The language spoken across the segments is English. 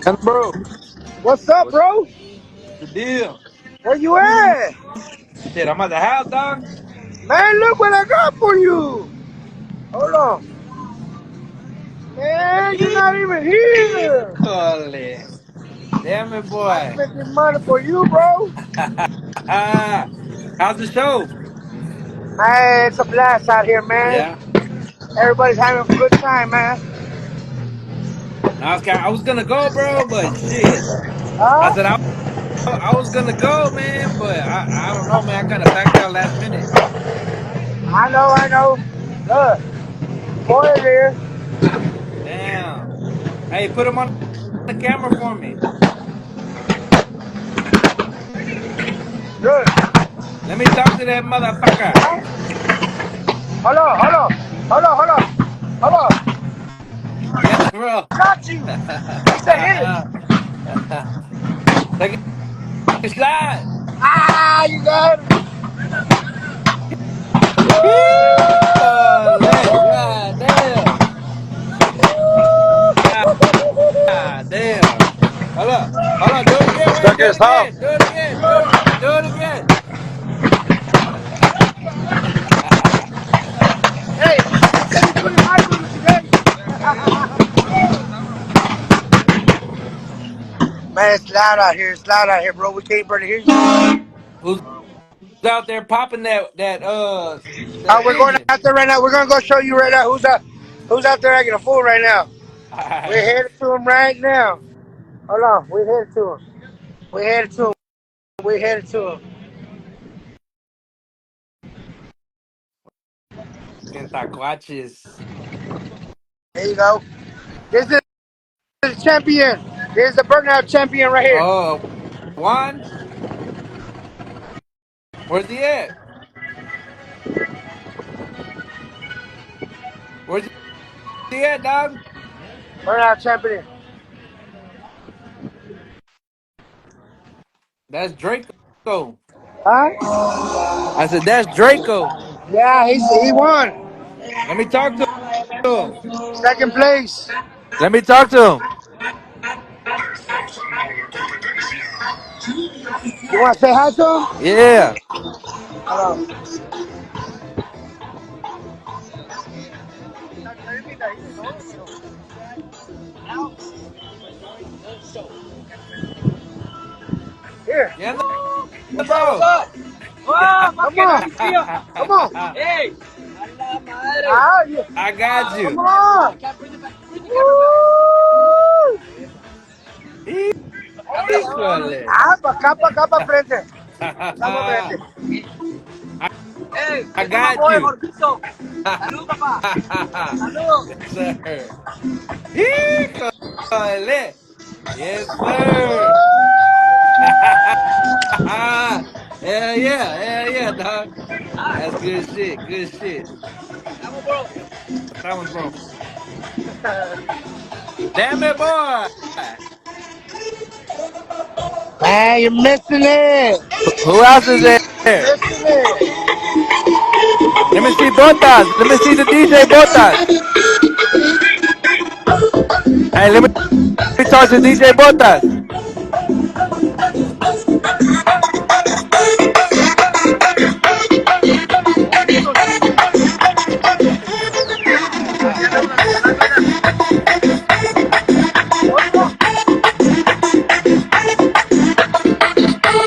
And bro, What's up, what's bro? the deal? Where you at? Shit, I'm at the house, dog. Man, look what I got for you. Hold on. Man, you're not even here. Híjole. Damn it, I boy. spent this money for you, bro. How's the show? Man, it's a blast out here, man. Yeah. Everybody's having a good time, man. I was gonna go, bro, but shit. I Huh? said I was gonna go, man, but I don't know, man. I kind of backed out last minute. I know. Look, boy is here. Damn. Hey, put him on the camera for me. Good. Let me talk to that motherfucker. Huh? Hold on. Hold on. Yeah, bro. Got you. He said hit it. Take a shot. Ah, you got it. Híjole, God damn. God damn. Hold up. Hold on. Do it again. Wait, Check do it his house. again. Do it again. Do it again. Hey, let me put it high with you today. Man, it's loud out here. It's loud out here, bro. We can't barely hear you. Who's out there popping that We're going pigeon? out there right now. We're gonna go show you right now who's out there acting a fool right now. We're Alright. headed to him right now. Hold on, we're headed to him. We're headed to him. We're headed to him. Fucking tacuaches. There you go. This is the champion. This is the burnout champion right here. Oh, Juan? Where's he at? Where's he at, dog? Burnout champion. That's Draco. Huh? I said, that's Draco. Yeah, he won. Let me talk to him. Second place. Let me talk to him. You wanna say hi to him? Yeah. Hold on. Here. Yeah, no, What's up? What's bro. up? Oh, come on. Come on. Hey. Ah, yeah. I got Come you. on. Woo! Híjole. Ah, para acá, para frente. Acá para frente. Hey, I ese es my got boy, you. Jorgito. Salud, papá. Salud. Yes, sir. Híjole. Yes, sir. Hell yeah. Hell yeah, dog. That's good shit. Good shit. Vamos, bro. Estamos, bro. Damn it, boy. Man, you're missing it. Who else is there? Missing it. Let me see Botas. Let me see the DJ Botas. Hey, let me talk to DJ Botas.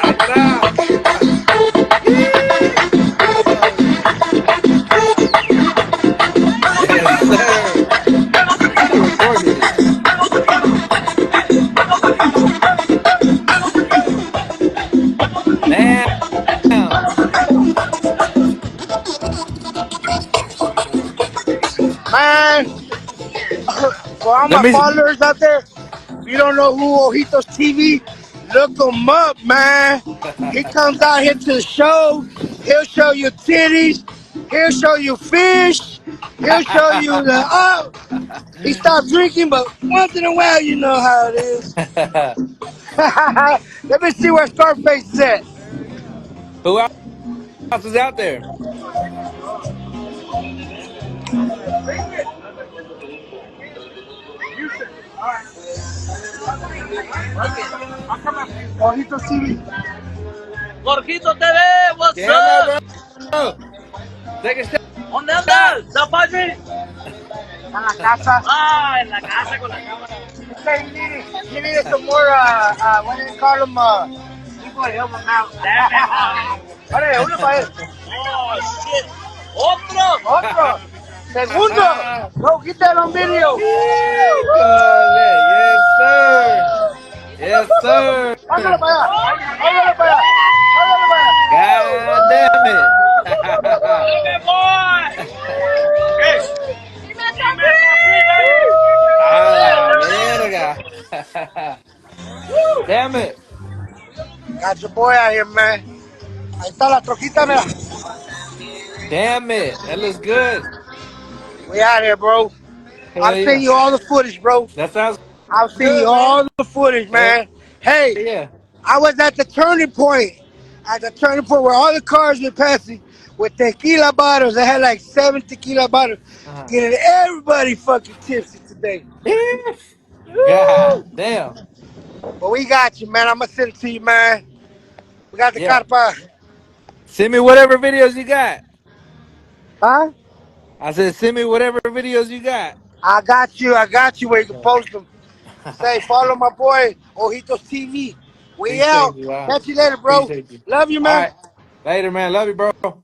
Atrás. Híjole. Yes, sir. You should have recorded it. Damn. Man, for all Let my me. followers out there, if you don't know who Ojitos TV, look him up, man. He comes out here to the show. He'll show you titties. He'll show you fish. He'll show you the He stopped drinking, but once in a while, you know how it is. Let me see where Scarface is at. Who else is out there? Ojitos TV. Jorgito TV, what's Damn it, up? bro. Take a shot. ¿Dónde andas? Zapachi. En la casa. Ah, en la casa con la cámara. Say you needed some more, what do you call them? People to help them out. Órale, uno para él. Oh, shit. Otro. Otro. Segundo. Go get that on video. Híjole. Yes, sir. Yes, sir. Hágalo para allá. Hágalo para allá. Hágalo para allá. God damn it. Dime, boy. Hey. A la verga. Damn it. Got your boy out here, man. Ahí está la troquita, mira. Damn it. That looks good. We out here, bro. Hell I'll send yeah. you all the footage, bro. That sounds I'll send good, you all the footage, man. Hey, yeah. I was at the turning point. At the turning point where all the cars were passing with tequila bottles. They had like 7 tequila bottles. Uh-huh. Getting everybody fucking tipsy today. God damn. But we got you, man. I'm going to send it to you, man. We got the Yeah. carpa. Send me whatever videos you got. Huh? I said, send me whatever videos you got. I got you. I got you where you can post them. Say, follow my boy, Ojitos TV. We Appreciate out. you, wow. Catch you later, bro. Appreciate you. Love you, All man. right. Later, man. Love you, bro.